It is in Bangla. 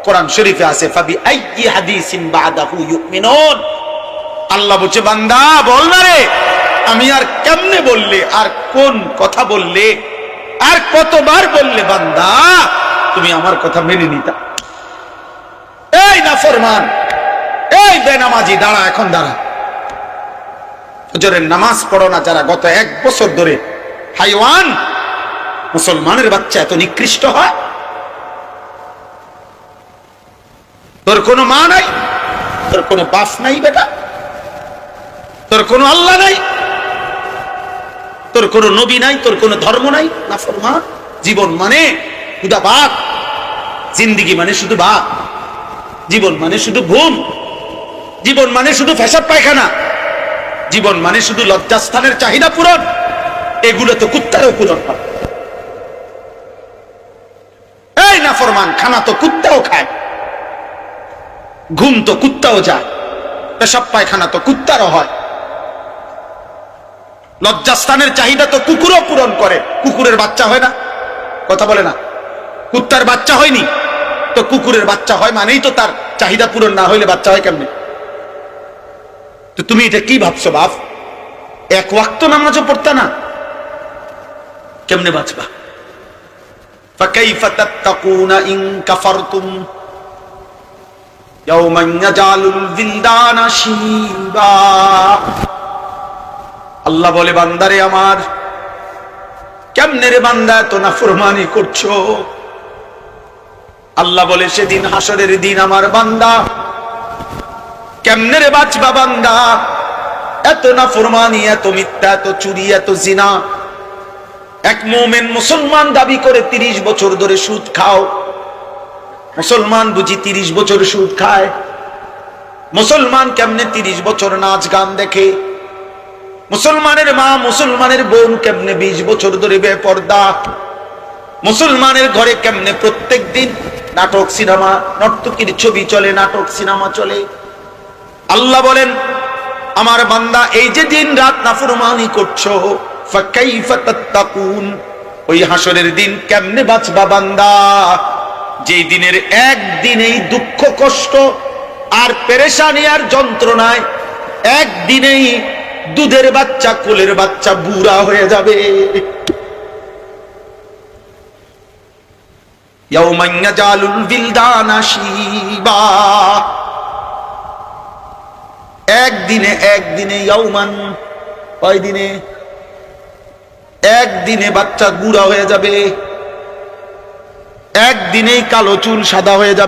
কোরআন শরীফে আছে, ফাবি আইয়ি হাদিসিন বাদাহু ইউমিনুন। আল্লাহ বলছে, বান্দা বল না রে, আমি আর কেমনে বললে, আর কোন কথা বললে, আর কতবার বললে বান্দা তুমি আমার কথা মেনে নিতা? এই নাফরমান, এই বেনামাজি, দাঁড়া, এখন দাঁড়া। ফজরের নামাজ পড়ো না যারা, গত 1 বছর ধরে হাইওয়ান মুসলমানের বাচ্চা এত নিকৃষ্ট হয়? তোর কোনো মা নাই, তোর কোনো বাপ নাই বেটা, তোর কোনো আল্লাহ নাই, তোর কোনো নবী নাই, তোর কোনো ধর্ম নাই। নাফরমান। জীবন মানে শুধু ভাত, জিন্দিগি মানে শুধু ভাত, জীবন মানে শুধু ঘুম, জীবন মানে শুধু পেশাব পায়খানা, জীবন মানে শুধু লজ্জাস্থানের চাহিদা পূরণ। এগুলো তো কুত্তারও পূরণ হয়। এই নাফরমান, খানা তো কুত্তাও খায়, ঘুম তো কুত্তাও যায়, পেশাব পায়খানা তো কুত্তারও হয়, লজ্জাস্থানের চাহিদা তো কুকুরও পূরণ করে। কুকুরের বাচ্চা হয় না? কথা বলে না। কুত্তার বাচ্চা হয়নি তো কুকুরের বাচ্চা হয়, মানেই তো তার চাহিদা পূরণ না হইলে বাচ্চা হয় কেমনে? তো তুমি এটা কি ভাবছো বাপ? 1 ওয়াক্ত নামাজও পড়তা না, কেমনে বাঁচবা? ফাকাইফা তাত্তাকুনা ইন কাফারতুম ইয়াওমান ইয়াজালুল বিলদানা শিবা। আল্লাহ বলে, বান্দারে আমার, কেমনে রে বান্দা এত নাফরমানি করছো? আল্লাহ বলে, সেদিন হাসরের দিন আমার বান্দা কেমনে রে বাঁচবা বান্দা? এত নাফরমানি, এত মিথ্যা, এত চুরি, এত জিনা। এক মুমিন মুসলমান দাবি করে 30 বছর ধরে সুদ খাও। মুসলমান বুঝি 30 বছর সুদ খায়? মুসলমান কেমনে 30 বছর নাচ গান দেখে? মুসলমানের মা, মুসলমানের বোন কেমনে 20 বছর ধরে বেপর্দা? মুসলমানের ঘরে কেমনে প্রত্যেক দিন নাটক, সিনেমা, নর্তকীর ছবি চলে, নাটক, সিনেমা চলে? আল্লাহ বলেন, আমার বান্দা এই যে দিন রাত নাফরমানি করছো, ফাকাইফা তাত্তাকুন, ওই হাসরের দিন কেমনে বাঁচবা বান্দা? যেই দিনের একদিনেই দুঃখ, কষ্ট আর পেরেশানি আর যন্ত্রণায় একদিনেই দুধের বাচ্চা, কোলের বাচ্চা বুড়া হয়ে যাবে। ইয়াওমান ইয়াজালুল বিলদানা শিবা। একদিনে ইয়াওমান, কয়দিনে? একদিনে বাচ্চা বুড়া হয়ে যাবে, একদিনেই কালো চুল সাদা হয়ে যাবে।